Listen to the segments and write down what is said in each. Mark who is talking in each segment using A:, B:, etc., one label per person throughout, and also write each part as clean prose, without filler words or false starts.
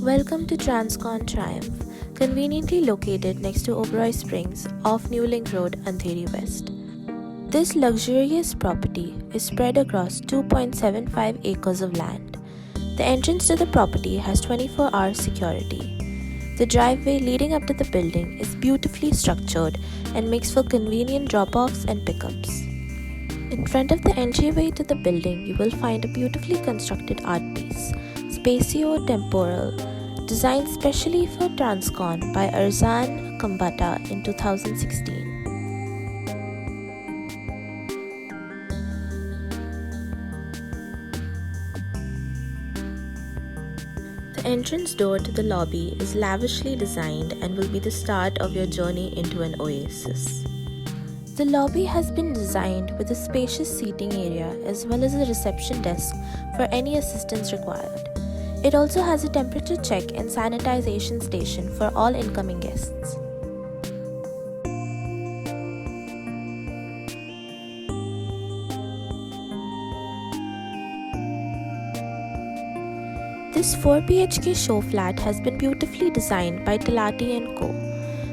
A: Welcome to Transcon Triumph, conveniently located next to Oberoi Springs off New Link Road, Andheri West. This luxurious property is spread across 2.75 acres of land. The entrance to the property has 24-hour security. The driveway leading up to the building is beautifully structured and makes for convenient drop-offs and pickups. In front of the entryway to the building, you will find a beautifully constructed art piece, Spatio-Temporal, designed specially for Transcon by Arzan Kambata in 2016. The entrance door to the lobby is lavishly designed and will be the start of your journey into an oasis. The lobby has been designed with a spacious seating area as well as a reception desk for any assistance required. It also has a temperature check and sanitization station for all incoming guests. This 4 BHK show flat has been beautifully designed by Talati & Co.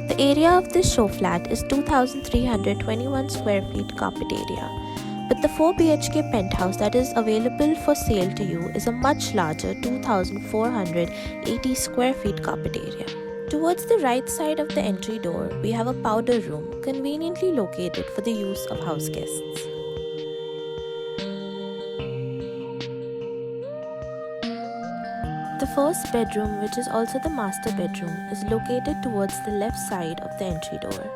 A: The area of this show flat is 2,321 square feet carpet area, but the 4 BHK penthouse that is available for sale to you is a much larger 2,480 square feet carpet area. Towards the right side of the entry door, we have a powder room conveniently located for the use of house guests. The first bedroom, which is also the master bedroom, is located towards the left side of the entry door.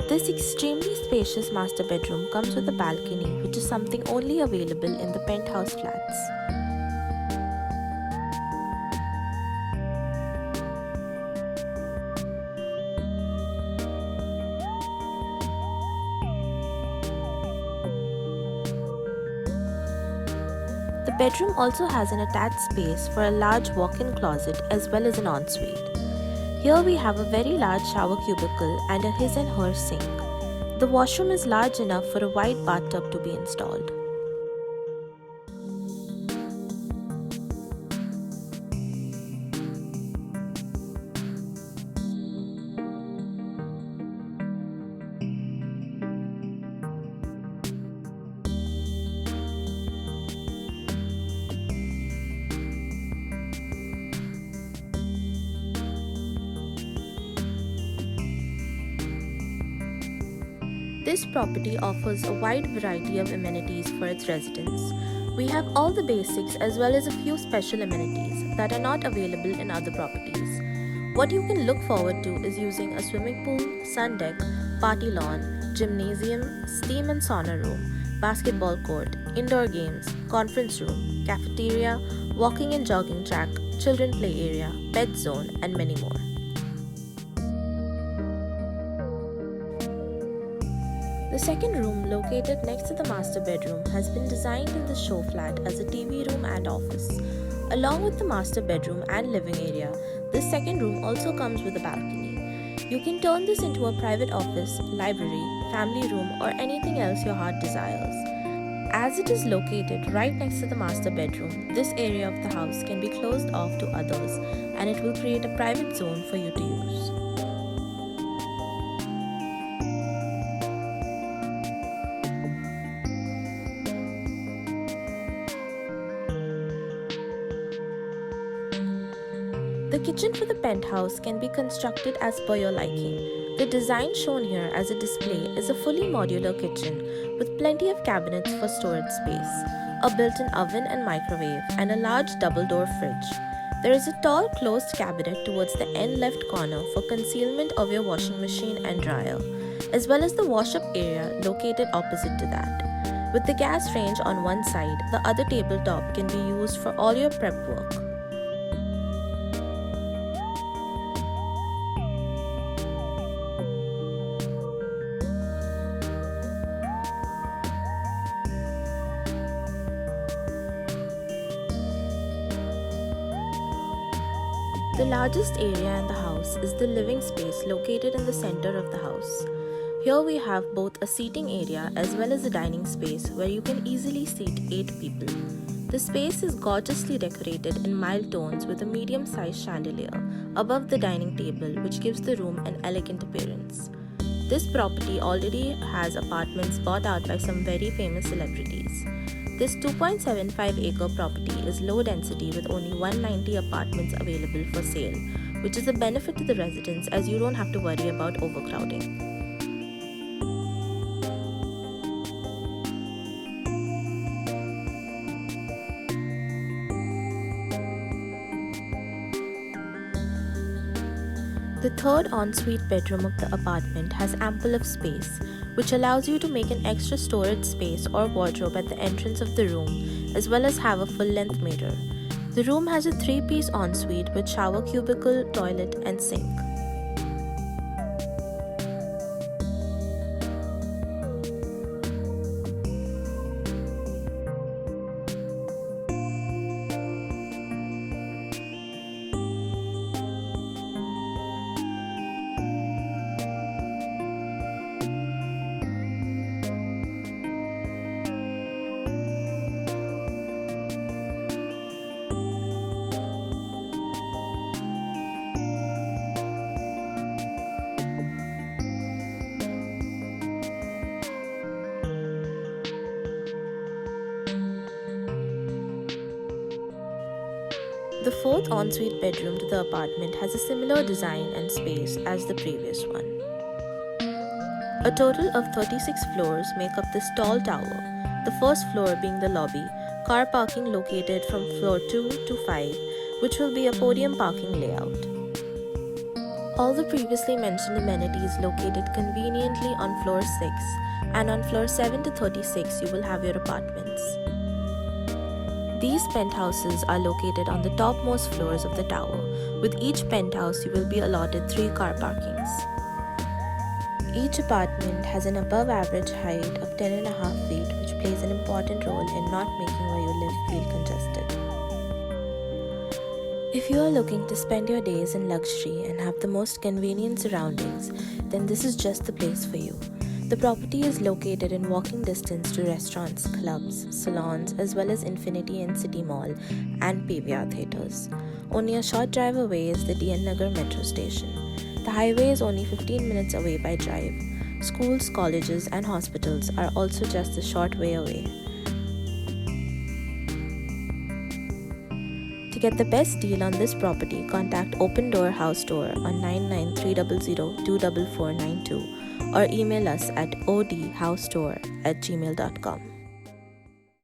A: This extremely spacious master bedroom comes with a balcony, which is something only available in the penthouse flats. The bedroom also has an attached space for a large walk-in closet as well as an ensuite. Here we have a very large shower cubicle and a his and her sink. The washroom is large enough for a wide bathtub to be installed. This property offers a wide variety of amenities for its residents. We have all the basics as well as a few special amenities that are not available in other properties. What you can look forward to is using a swimming pool, sun deck, party lawn, gymnasium, steam and sauna room, basketball court, indoor games, conference room, cafeteria, walking and jogging track, children play area, pet zone, and many more. The second room, located next to the master bedroom, has been designed in the show flat as a TV room and office. Along with the master bedroom and living area, this second room also comes with a balcony. You can turn this into a private office, library, family room, or anything else your heart desires. As it is located right next to the master bedroom, this area of the house can be closed off to others, and it will create a private zone for you to use. The kitchen for the penthouse can be constructed as per your liking. The design shown here as a display is a fully modular kitchen with plenty of cabinets for storage space, a built-in oven and microwave, and a large double-door fridge. There is a tall closed cabinet towards the end left corner for concealment of your washing machine and dryer, as well as the wash-up area located opposite to that. With the gas range on one side, the other tabletop can be used for all your prep work. The largest area in the house is the living space located in the center of the house. Here we have both a seating area as well as a dining space where you can easily seat 8 people. The space is gorgeously decorated in mild tones with a medium-sized chandelier above the dining table, which gives the room an elegant appearance. This property already has apartments bought out by some very famous celebrities. This 2.75-acre property is low density with only 190 apartments available for sale, which is a benefit to the residents as you don't have to worry about overcrowding. The third ensuite bedroom of the apartment has ample of space, which allows you to make an extra storage space or wardrobe at the entrance of the room, as well as have a full-length mirror. The room has a 3-piece ensuite with shower cubicle, toilet, and sink. The fourth ensuite bedroom to the apartment has a similar design and space as the previous one. A total of 36 floors make up this tall tower, the first floor being the lobby, car parking located from floor 2 to 5, which will be a podium parking layout. All the previously mentioned amenities located conveniently on floor 6, and on floor 7 to 36 you will have your apartments. These penthouses are located on the topmost floors of the tower. With each penthouse, you will be allotted 3 car parkings. Each apartment has an above average height of 10.5 feet, which plays an important role in not making where you live feel congested. If you are looking to spend your days in luxury and have the most convenient surroundings, then this is just the place for you. The property is located in walking distance to restaurants, clubs, salons, as well as Infinity and City Mall and PVR theatres. Only a short drive away is the DN Nagar metro station. The highway is only 15 minutes away by drive. Schools, colleges, and hospitals are also just a short way away. To get the best deal on this property, contact Open Door House Tour on 99300 24492 or email us at odhousetour@gmail.com.